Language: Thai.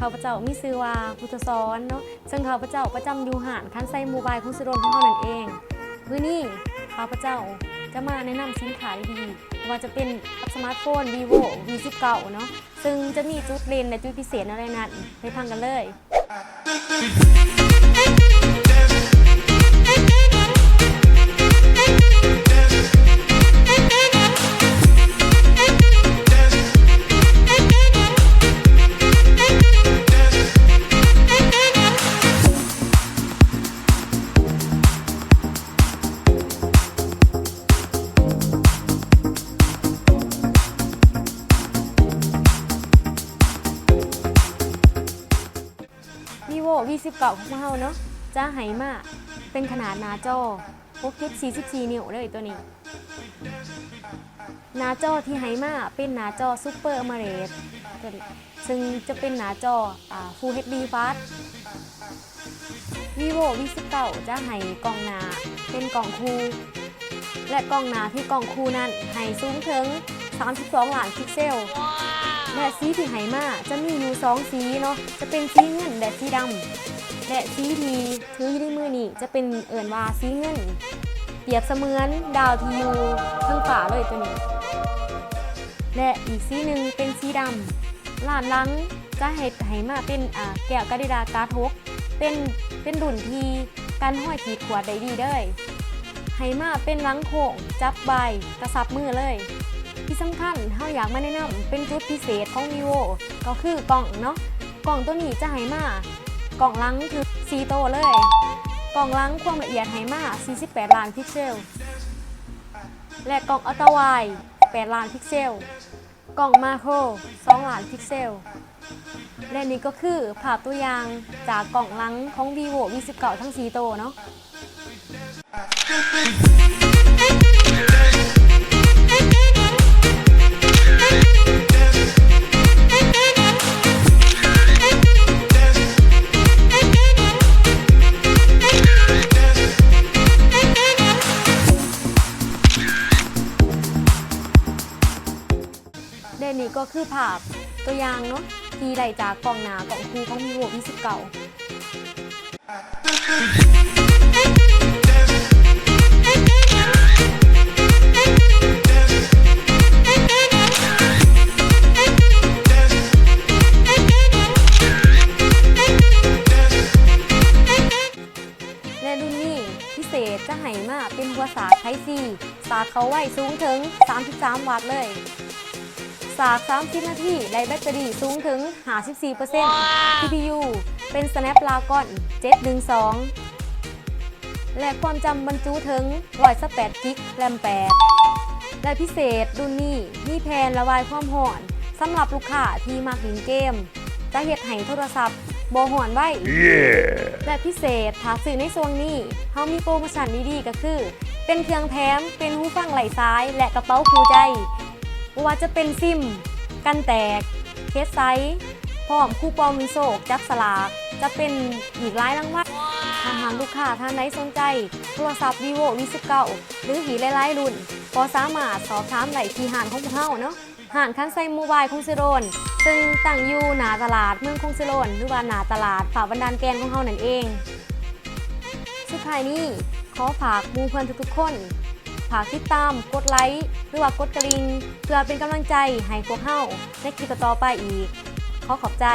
าพเจ้ามีชื่อว่าพุทธสอนเนาะซึ่งข้าพเจ้าประจำอยู่ห้านคันไซโมบายของสิโรนของเขานั่นเองมื้อนี้ข้าพเจ้าจะมาแนะนำสินค้าดีๆว่าจะเป็นสมาร์ทโฟน vivo V19 เนาะซึ่งจะมีจุดเด่นและจุดพิเศษอะไรนั้นไปฟังกันเลยvivo V19 ของเราเนาะจะให้มาเป็นขนาดหน้าจอ 6.44 นิ้วเลยตัวนี้หน้าจอที่ให้มาเป็นหน้าจอ Super AMOLED ตัวนี้ซึ่งจะเป็นหน้าจอFull HD Fast vivo V19 จะให้กล้องหน้าเป็นกล้องคู่และกล้องหน้าที่กล้องคู่นั้นให้สูงถึง32ล้านพิกเซลและสีที่ให้มาจะมีอยู่2สีเนาะจะเป็นสีเงินและสีดำและสีที่ถืออยู่ในมือนี่จะเป็นเอิ่นว่าสีเงินเปรียบเสมือนดาวที่อยู่ข้างฝาเลยตัวนี้และอีกสีหนึ่งเป็นสีดำล้านลังจะให้มาเป็นแก้วกระดาษการ์ด6เป็นรุ่นที่กันห้อยขีดขวดได้ดีเด้อให้มาเป็นลังโค้งจับใบกระซับมือเลยที่สำคัญเฮาอยากมาแนะนำเป็นจุดพิเศษของ vivo ก็คือกล่องเนาะกล่องตัวนี้จะให้มากล่องลังคือ4โตเลยกล่องลังความละเอียดให้มา48ล้านพิกเซลและกล่องอัลตร้าไวด์8ล้านพิกเซลกล่องมาโคร2ล้านพิกเซลและนี่ก็คือภาพตัวอย่างจากกล่องลังของ vivo V19 ทั้ง4โตเนาะนี่ก็คือภาพตัวอย่างเนาะที่ได้จากกล่องหน้ากล่องคู่ของ vivo V19 และรุ่นนี้พิเศษจะให้มาเป็นหัวสากไทป์ C สากเขาไว้สูงถึง33 วัตต์เลยสาก30 นาทีได้แบตเตอรี่สูงถึง 54% CPU เป็น Snapdragon 712และความจำบรรจุถึง128 GB RAM 8และพิเศษรุ่นนี้มีแผ่นระบายความร้อนสำหรับลูกค้าที่มักเล่นเกมจะเฮ็ดให้โทรศัพท์บ่ร้อนไว้ และพิเศษถ้าซื้อในช่วงนี้เฮามีโปรโมชั่นดีๆก็คือเป็นเครื่องแถมเป็นหูฟังไหล่ซ้ายและกระเป๋าคู่ใจว่าจะเป็นซิมกันแตกเคสไซส์พร้อมคูปองมีโซกจับสลากจะเป็นอีกหลายรางวัลถ้าหากลูกค้าท่านใดสนใจโทรศัพท์ vivo V19 หรืออีกหลายๆรุ่นก็สามารถสอบถามได้ที่ห้างของพวกเราเนาะห้างคันไซโมบายคงสิโรนซึ่งตั้งอยู่หน้าตลาดเมืองคงสิโรนหรือว่าหน้าตลาดฝ่าบันดาลแกนของเรานั่นเองสุดท้ายนี้ขอฝากหมู่เพื่อนทุกๆคนฝากติดตามกดไลค์หรือว่ากดกระดิ่งเพื่อเป็นกำลังใจให้พวกเราในคลิปต่อไปอีกขอขอบใจ